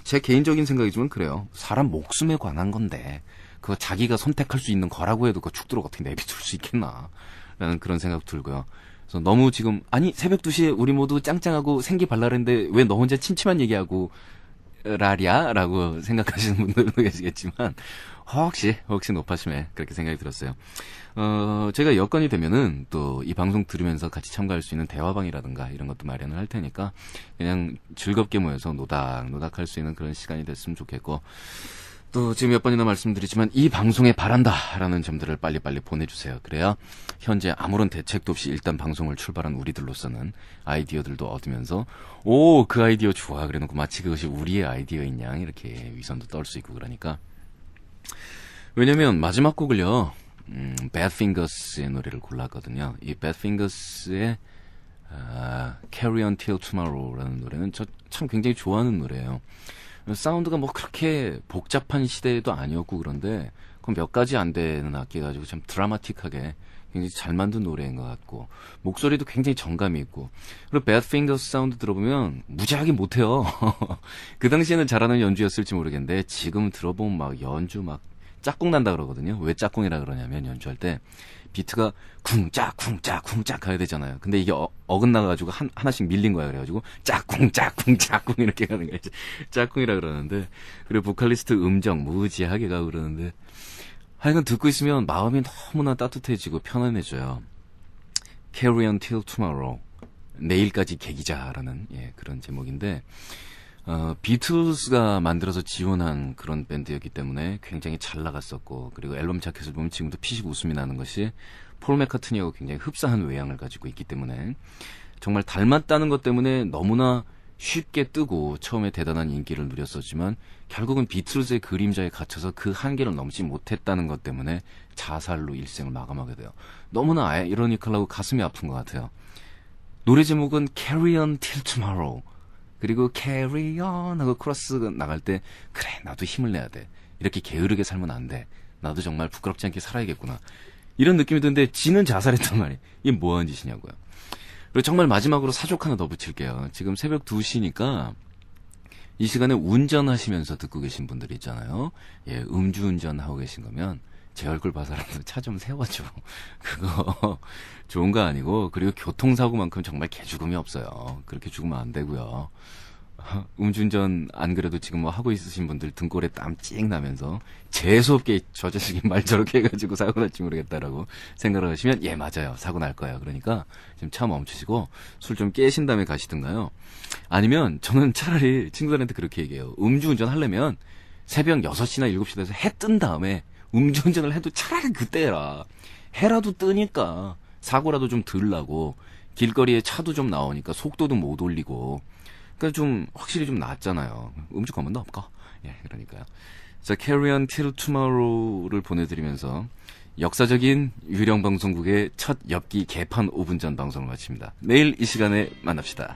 제 개인적인 생각이지만 그래요. 사람 목숨에 관한 건데 그거 자기가 선택할 수 있는 거라고 해도 그 죽도록 어떻게 내비둘 수 있겠나 라는 그런 생각 들고요. 그래서 너무 지금 아니 새벽 2시에 우리 모두 짱짱하고 생기 발랄한데 왜 너 혼자 침침한 얘기하고 라랴? 라고 생각하시는 분들도 계시겠지만 혹시 높아심에 그렇게 생각이 들었어요. 제가 여건이 되면은 또 이 방송 들으면서 같이 참가할 수 있는 대화방이라든가 이런 것도 마련을 할 테니까 그냥 즐겁게 모여서 노닥노닥 할 수 있는 그런 시간이 됐으면 좋겠고 또 지금 몇 번이나 말씀드리지만 이 방송에 바란다라는 점들을 빨리빨리 보내주세요. 그래야 현재 아무런 대책도 없이 일단 방송을 출발한 우리들로서는 아이디어들도 얻으면서 오, 그 아이디어 좋아 그래놓고 마치 그것이 우리의 아이디어인 양 이렇게 위선도 떨 수 있고 그러니까 왜냐면 마지막 곡을요 Badfingers의 노래를 골랐거든요. 이 Badfingers의 Carry On Till Tomorrow라는 노래는 저 참 굉장히 좋아하는 노래예요. 사운드가 뭐 그렇게 복잡한 시대도 아니었고 그런데 그 몇 가지 안 되는 악기 가지고 참 드라마틱하게 굉장히 잘 만든 노래인 것 같고 목소리도 굉장히 정감이 있고 그리고 Badfingers 사운드 들어보면 무지하게 못해요. 그 당시에는 잘하는 연주였을지 모르겠는데 지금 들어보면 막 연주 막 짝꿍 난다 그러거든요. 왜 짝꿍이라 그러냐면 연주할 때 비트가 쿵짝 쿵짝 쿵짝 가야 되잖아요. 근데 이게 어긋나가지고 하나씩 밀린 거야. 그래가지고 짝꿍 짝꿍 짝꿍 이렇게 가는 거야. 짝꿍이라 그러는데 그리고 보컬리스트 음정 무지하게 가고 그러는데 하여간 듣고 있으면 마음이 너무나 따뜻해지고 편안해져요. Carry on till tomorrow. 내일까지 계기자라는 그런 제목인데 비틀즈가 만들어서 지원한 그런 밴드였기 때문에 굉장히 잘 나갔었고 그리고 앨범 자켓을 보면 지금도 피식 웃음이 나는 것이 폴 맥카트니하고 굉장히 흡사한 외양을 가지고 있기 때문에 정말 닮았다는 것 때문에 너무나 쉽게 뜨고 처음에 대단한 인기를 누렸었지만 결국은 비틀즈의 그림자에 갇혀서 그 한계를 넘지 못했다는 것 때문에 자살로 일생을 마감하게 돼요. 너무나 아이러니컬하고 가슴이 아픈 것 같아요. 노래 제목은 Carry On Till Tomorrow. 그리고 carry on 하고 코러스 나갈 때 그래 나도 힘을 내야 돼. 이렇게 게으르게 살면 안 돼. 나도 정말 부끄럽지 않게 살아야겠구나. 이런 느낌이 드는데 지는 자살했단 말이에요. 이게 뭐하는 짓이냐고요. 그리고 정말 마지막으로 사족 하나 더 붙일게요. 지금 새벽 2시니까 이 시간에 운전하시면서 듣고 계신 분들 있잖아요. 예, 음주운전 하고 계신 거면 제 얼굴 봐서라도 차 좀 세워줘. 그거 좋은 거 아니고, 그리고 교통사고만큼 정말 개죽음이 없어요. 그렇게 죽으면 안 되고요. 음주운전 안 그래도 지금 뭐 하고 있으신 분들 등골에 땀 찡 나면서 재수없게 저 자식이 말 저렇게 해가지고 사고 날지 모르겠다라고 생각을 하시면 예 맞아요. 사고 날 거예요. 그러니까 지금 차 멈추시고 술 좀 깨신 다음에 가시든가요. 아니면 저는 차라리 친구들한테 그렇게 얘기해요. 음주운전 하려면 새벽 6시나 7시 돼서 해 뜬 다음에 음주운전을 해도 차라리 그때 해라. 해라도 뜨니까 사고라도 좀 덜 나고 길거리에 차도 좀 나오니까 속도도 못 올리고 그러니까 좀 확실히 좀 낫잖아요. 음주 검은도 없고. 예, 그러니까요. 자, Carry On Till Tomorrow를 보내드리면서 역사적인 유령 방송국의 첫 엽기 개판 5분 전 방송을 마칩니다. 내일 이 시간에 만납시다.